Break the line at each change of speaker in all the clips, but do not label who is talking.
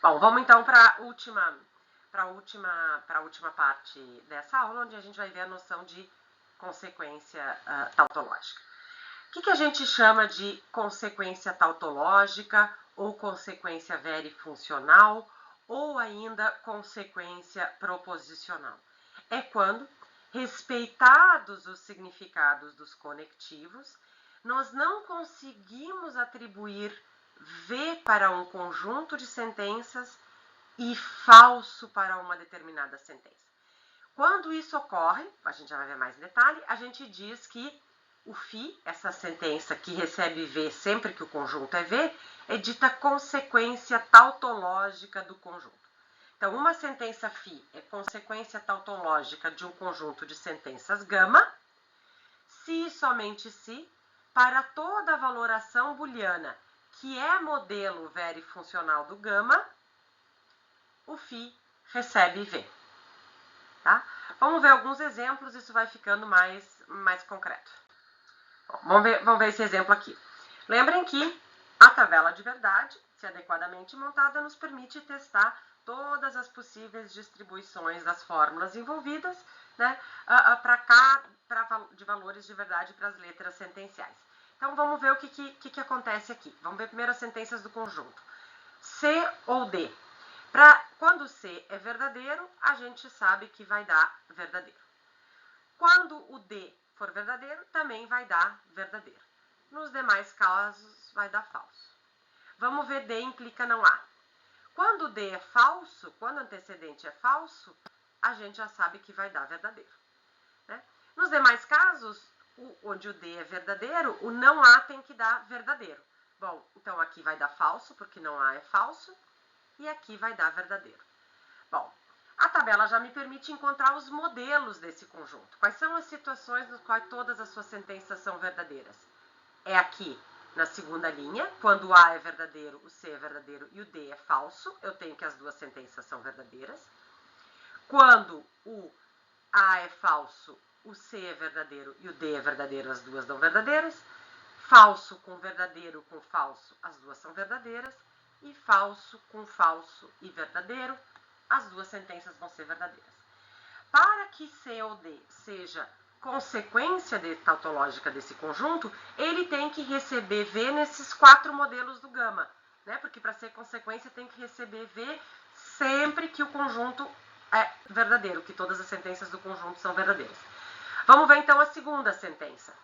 Bom, vamos então para a última parte dessa aula, onde a gente vai ver a noção de consequência tautológica. O que a gente chama de consequência tautológica, ou consequência verifuncional, ou ainda consequência proposicional? É quando, respeitados os significados dos conectivos, nós não conseguimos atribuir V para um conjunto de sentenças e falso para uma determinada sentença. Quando isso ocorre, a gente já vai ver mais em detalhe, a gente diz que o FI, essa sentença que recebe V sempre que o conjunto é V, é dita consequência tautológica do conjunto. Então, uma sentença φ é consequência tautológica de um conjunto de sentenças gama, se e somente se, para toda valoração booleana que é modelo verifuncional do gama, o φ recebe V. Tá? Vamos ver alguns exemplos, isso vai ficando mais concreto. Bom, vamos ver esse exemplo aqui. Lembrem que a tabela de verdade, se adequadamente montada, nos permite testar todas as possíveis distribuições das fórmulas envolvidas, né, de valores de verdade para as letras sentenciais. Então, vamos ver o que acontece aqui. Vamos ver primeiro as sentenças do conjunto. C ou D. Quando C é verdadeiro, a gente sabe que vai dar verdadeiro. Quando o D for verdadeiro, também vai dar verdadeiro. Nos demais casos, vai dar falso. Vamos ver D implica não há. Quando D é falso, quando o antecedente é falso, a gente já sabe que vai dar verdadeiro. Né? Nos demais casos, onde o D é verdadeiro, o não há tem que dar verdadeiro. Bom, então aqui vai dar falso, porque não há é falso, e aqui vai dar verdadeiro. Bom, a tabela já me permite encontrar os modelos desse conjunto. Quais são as situações nas quais todas as suas sentenças são verdadeiras? É aqui na segunda linha, quando o A é verdadeiro, o C é verdadeiro e o D é falso, eu tenho que as duas sentenças são verdadeiras. Quando o A é falso, o C é verdadeiro e o D é verdadeiro, as duas dão verdadeiras. Falso com verdadeiro com falso, as duas são verdadeiras. E falso com falso e verdadeiro, as duas sentenças vão ser verdadeiras. Para que C ou D seja consequência tautológica desse conjunto, ele tem que receber V nesses 4 modelos do gama, né? Porque para ser consequência tem que receber V sempre que o conjunto é verdadeiro, que todas as sentenças do conjunto são verdadeiras. Vamos ver então a segunda sentença.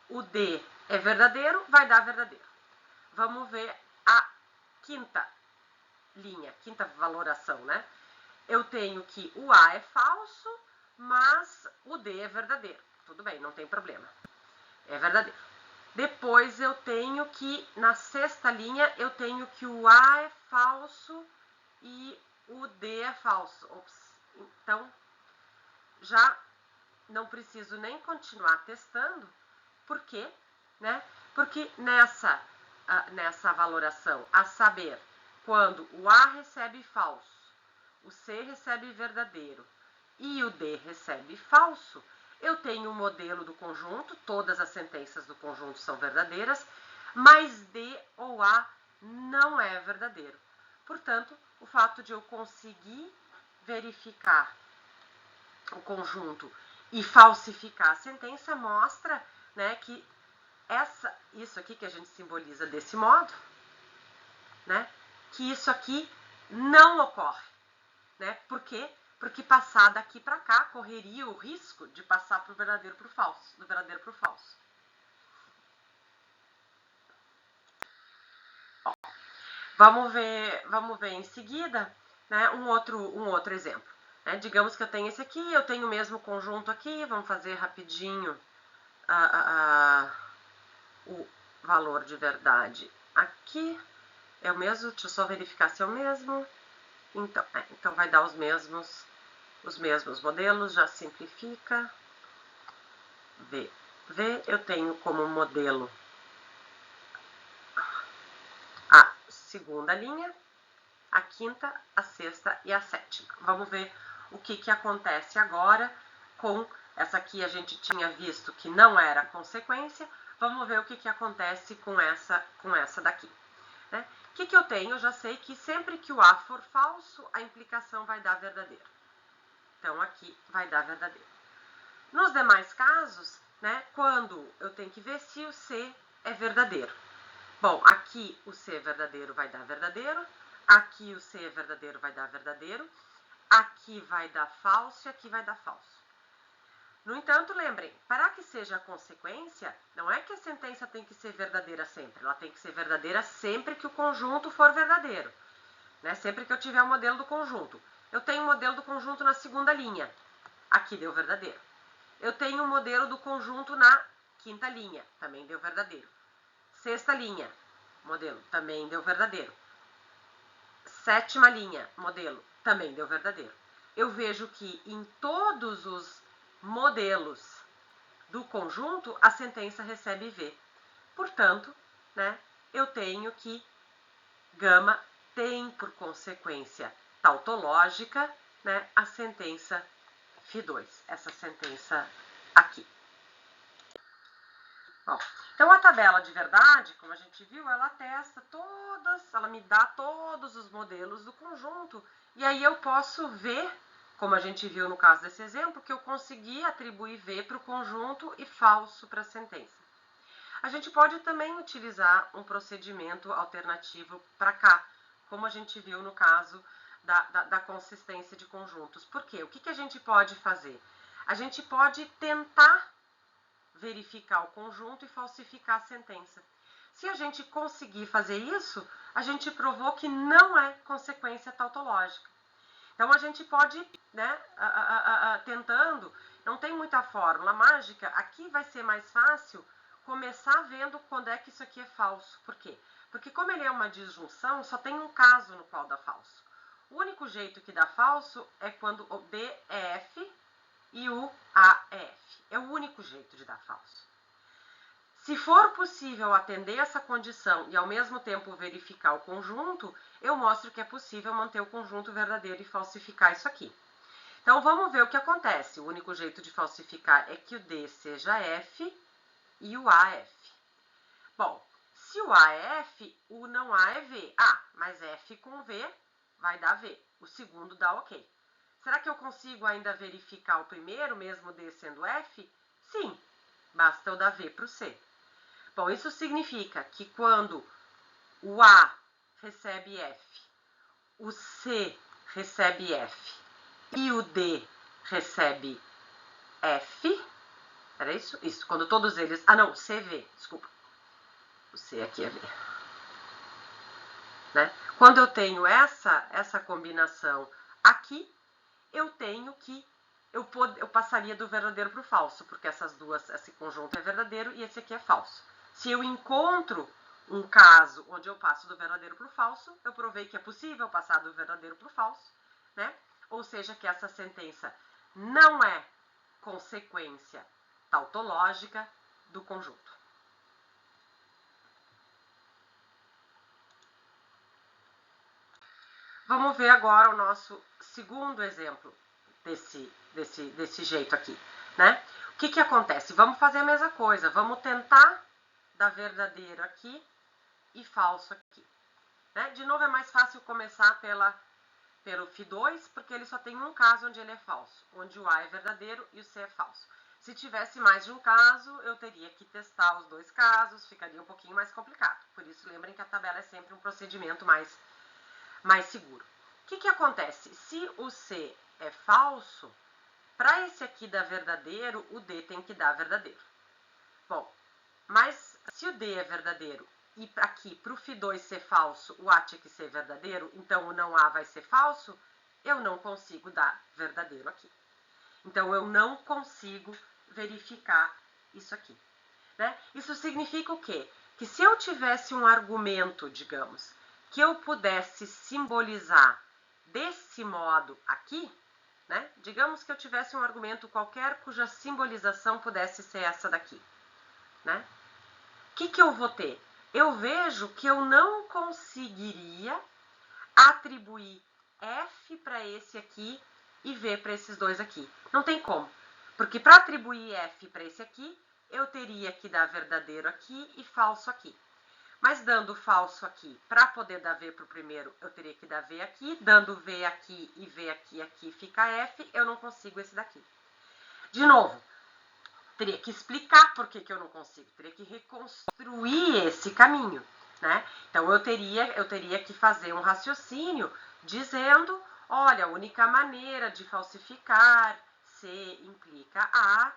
O D é verdadeiro, vai dar verdadeiro. Vamos ver a quinta linha, quinta valoração, né? Eu tenho que o A é falso, mas o D é verdadeiro. Tudo bem, não tem problema. É verdadeiro. Depois eu tenho que, na sexta linha, eu tenho que o A é falso e o D é falso. Ops. Então, já não preciso nem continuar testando. Por quê? Né? Porque nessa valoração, a saber, quando o A recebe falso, o C recebe verdadeiro e o D recebe falso, eu tenho o modelo do conjunto, todas as sentenças do conjunto são verdadeiras, mas D ou A não é verdadeiro. Portanto, o fato de eu conseguir verificar o conjunto e falsificar a sentença mostra, né, que isso aqui que a gente simboliza desse modo, né, que isso aqui não ocorre. Né? Por quê? Porque passar daqui para cá correria o risco de passar para o verdadeiro para o falso, do verdadeiro para o falso. Bom, vamos ver em seguida, né, um outro exemplo. Né? Digamos que eu tenho esse aqui, eu tenho o mesmo conjunto aqui, vamos fazer rapidinho o valor de verdade aqui. É o mesmo, deixa eu só verificar se é o mesmo. Então vai dar os mesmos modelos, já simplifica. V, eu tenho como modelo a segunda linha, a quinta, a sexta e a sétima. Vamos ver o que acontece agora com essa aqui. A gente tinha visto que não era consequência. Vamos ver o que acontece com essa daqui. Né? O que eu tenho? Eu já sei que sempre que o A for falso, a implicação vai dar verdadeiro. Então, aqui vai dar verdadeiro. Nos demais casos, né, quando eu tenho que ver se o C é verdadeiro. Bom, aqui o C é verdadeiro, vai dar verdadeiro. Aqui o C é verdadeiro, vai dar verdadeiro. Aqui vai dar falso e aqui vai dar falso. No entanto, lembrem, para que seja consequência, não é que a sentença tem que ser verdadeira sempre. Ela tem que ser verdadeira sempre que o conjunto for verdadeiro. Né? Sempre que eu tiver o modelo do conjunto. Eu tenho o modelo do conjunto na segunda linha. Aqui deu verdadeiro. Eu tenho o modelo do conjunto na quinta linha. Também deu verdadeiro. Sexta linha, modelo, também deu verdadeiro. Sétima linha, modelo, também deu verdadeiro. Eu vejo que em todos os modelos do conjunto, a sentença recebe V. Portanto, né, eu tenho que gama tem por consequência tautológica, né, a sentença Φ2, essa sentença aqui. Bom, então a tabela de verdade, como a gente viu, ela atesta todas, ela me dá todos os modelos do conjunto, e aí eu posso ver, como a gente viu no caso desse exemplo, que eu consegui atribuir V para o conjunto e falso para a sentença. A gente pode também utilizar um procedimento alternativo para cá, como a gente viu no caso da consistência de conjuntos. Por quê? O que a gente pode fazer? A gente pode tentar verificar o conjunto e falsificar a sentença. Se a gente conseguir fazer isso, a gente provou que não é consequência tautológica. Então, a gente pode, né, tentando, não tem muita fórmula mágica, aqui vai ser mais fácil começar vendo quando é que isso aqui é falso. Por quê? Porque como ele é uma disjunção, só tem um caso no qual dá falso. O único jeito que dá falso é quando o D é F e o A é F. É o único jeito de dar falso. Se for possível atender essa condição e ao mesmo tempo verificar o conjunto, eu mostro que é possível manter o conjunto verdadeiro e falsificar isso aqui. Então, vamos ver o que acontece. O único jeito de falsificar é que o D seja F e o A F. Bom, se o A é F, o não A é V. Ah, mas F com V vai dar V. O segundo dá OK. Será que eu consigo ainda verificar o primeiro, mesmo D sendo F? Sim, basta eu dar V para o C. Bom, isso significa que quando o A recebe F, o C recebe F e o D recebe F, era isso? Isso, quando todos eles... Ah, não, CV, desculpa. O C aqui é V. Né? Quando eu tenho essa combinação aqui, eu tenho que... Eu passaria do verdadeiro para o falso, porque esse conjunto é verdadeiro e esse aqui é falso. Se eu encontro um caso onde eu passo do verdadeiro para o falso, eu provei que é possível passar do verdadeiro para o falso, né? Ou seja, que essa sentença não é consequência tautológica do conjunto. Vamos ver agora o nosso segundo exemplo desse jeito aqui, né? O que acontece? Vamos fazer a mesma coisa, vamos tentar dar verdadeiro aqui e falso aqui. Né? De novo, é mais fácil começar pelo Φ2, porque ele só tem um caso onde ele é falso, onde o A é verdadeiro e o C é falso. Se tivesse mais de um caso, eu teria que testar os dois casos, ficaria um pouquinho mais complicado. Por isso, lembrem que a tabela é sempre um procedimento mais seguro. O que acontece? Se o C é falso, para esse aqui dar verdadeiro, o D tem que dar verdadeiro. Bom, mas se o D é verdadeiro e aqui para o Φ2 ser falso, o A tinha que ser verdadeiro, então o não A vai ser falso, eu não consigo dar verdadeiro aqui. Então, eu não consigo verificar isso aqui. Né? Isso significa o quê? Que se eu tivesse um argumento, digamos, que eu pudesse simbolizar desse modo aqui, né? Digamos que eu tivesse um argumento qualquer cuja simbolização pudesse ser essa daqui. Né? O que eu vou ter? Eu vejo que eu não conseguiria atribuir F para esse aqui e V para esses dois aqui. Não tem como. Porque para atribuir F para esse aqui, eu teria que dar verdadeiro aqui e falso aqui. Mas dando falso aqui, para poder dar V para o primeiro, eu teria que dar V aqui. Dando V aqui e V aqui, aqui fica F, eu não consigo esse daqui. De novo, teria que explicar por que eu não consigo. Teria que reconstruir esse caminho, né? Então, eu teria que fazer um raciocínio dizendo, olha, a única maneira de falsificar C implica A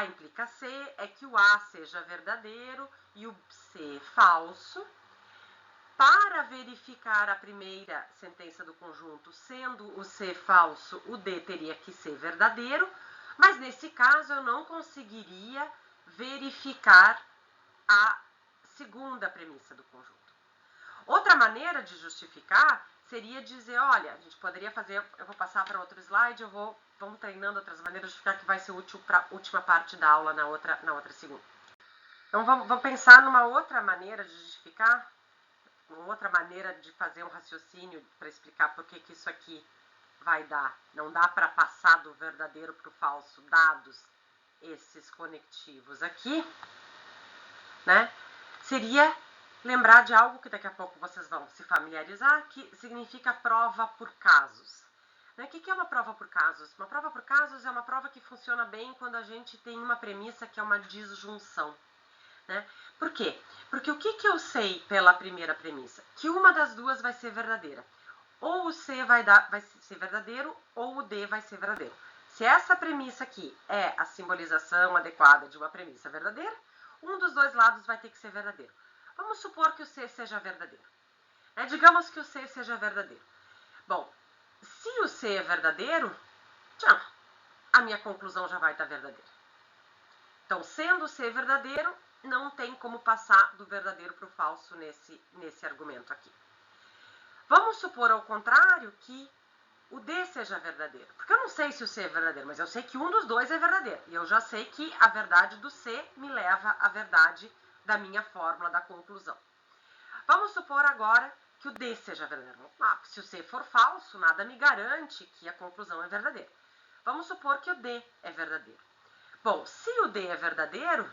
implica C, é que o A seja verdadeiro e o C falso. Para verificar a primeira sentença do conjunto, sendo o C falso, o D teria que ser verdadeiro, mas nesse caso eu não conseguiria verificar a segunda premissa do conjunto. Outra maneira de justificar seria dizer, olha, a gente poderia fazer, eu vou passar para outro slide, vamos treinando outras maneiras de justificar que vai ser útil para a última parte da aula na outra segunda. Então vamos pensar numa outra maneira de justificar, uma outra maneira de fazer um raciocínio para explicar por que isso aqui vai dar. Não dá para passar do verdadeiro para o falso, dados esses conectivos aqui, né? Seria lembrar de algo que daqui a pouco vocês vão se familiarizar, que significa prova por casos. O que é uma prova por casos? Uma prova por casos é uma prova que funciona bem quando a gente tem uma premissa que é uma disjunção. Né? Por quê? Porque o que eu sei pela primeira premissa? Que uma das duas vai ser verdadeira. Ou o C vai ser verdadeiro, ou o D vai ser verdadeiro. Se essa premissa aqui é a simbolização adequada de uma premissa verdadeira, um dos dois lados vai ter que ser verdadeiro. Vamos supor que o C seja verdadeiro. Digamos que o C seja verdadeiro. Bom, se o C é verdadeiro, a minha conclusão já vai estar verdadeira. Então, sendo o C verdadeiro, não tem como passar do verdadeiro para o falso nesse argumento aqui. Vamos supor, ao contrário, que o D seja verdadeiro. Porque eu não sei se o C é verdadeiro, mas eu sei que um dos dois é verdadeiro. E eu já sei que a verdade do C me leva à verdade da minha fórmula da conclusão. Vamos supor agora que o D seja verdadeiro. Se o C for falso, nada me garante que a conclusão é verdadeira. Vamos supor que o D é verdadeiro. Bom, se o D é verdadeiro,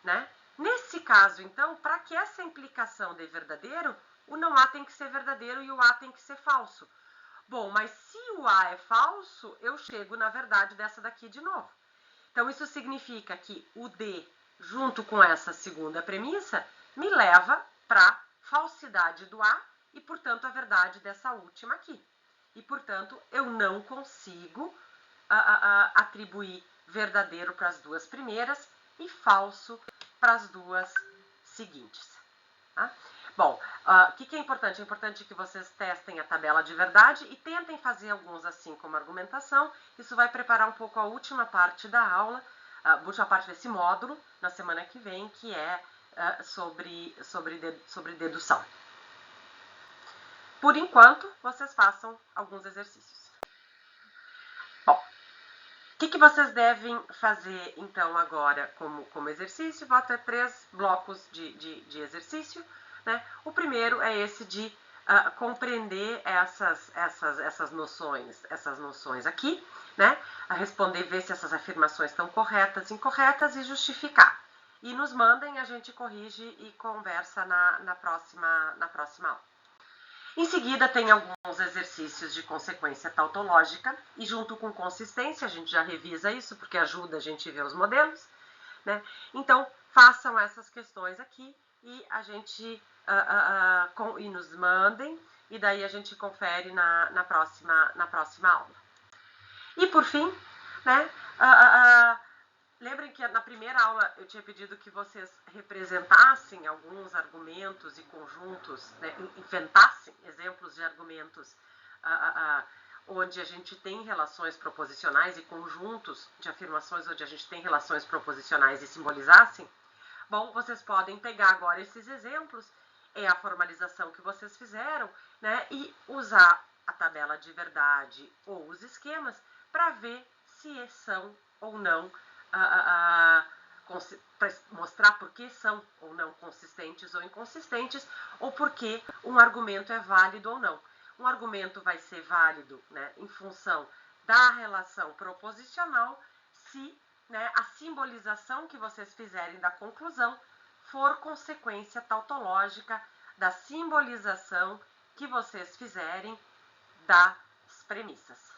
né? Nesse caso, então, para que essa implicação dê verdadeiro, o não A tem que ser verdadeiro e o A tem que ser falso. Bom, mas se o A é falso, eu chego na verdade dessa daqui de novo. Então, isso significa que o D, junto com essa segunda premissa, me leva para a falsidade do A e, portanto, a verdade dessa última aqui. E, portanto, eu não consigo atribuir verdadeiro para as duas primeiras e falso para as duas seguintes. Tá? Bom, o que é importante? É importante que vocês testem a tabela de verdade e tentem fazer alguns assim como argumentação. Isso vai preparar um pouco a última parte da aula, a última parte desse módulo, na semana que vem, que é sobre dedução. Por enquanto, vocês façam alguns exercícios. Bom, o que vocês devem fazer, então, agora como exercício? Vou ter 3 blocos de exercício. Né? O primeiro é esse de compreender essas noções aqui, né? A responder, ver se essas afirmações estão corretas, incorretas e justificar. E nos mandem, a gente corrige e conversa na próxima aula. Em seguida, tem alguns exercícios de consequência tautológica e junto com consistência, a gente já revisa isso porque ajuda a gente a ver os modelos, né? Então, façam essas questões aqui e a gente e nos mandem e daí a gente confere na próxima aula. E por fim, né? Lembrem que na primeira aula eu tinha pedido que vocês representassem alguns argumentos e conjuntos, né, inventassem exemplos de argumentos onde a gente tem relações proposicionais e conjuntos de afirmações onde a gente tem relações proposicionais e simbolizassem. Bom, vocês podem pegar agora esses exemplos, é a formalização que vocês fizeram, né, e usar a tabela de verdade ou os esquemas para ver se são ou não para mostrar por que são ou não consistentes ou inconsistentes, ou porque um argumento é válido ou não. Um argumento vai ser válido, né, em função da relação proposicional se, né, a simbolização que vocês fizerem da conclusão for consequência tautológica da simbolização que vocês fizerem das premissas.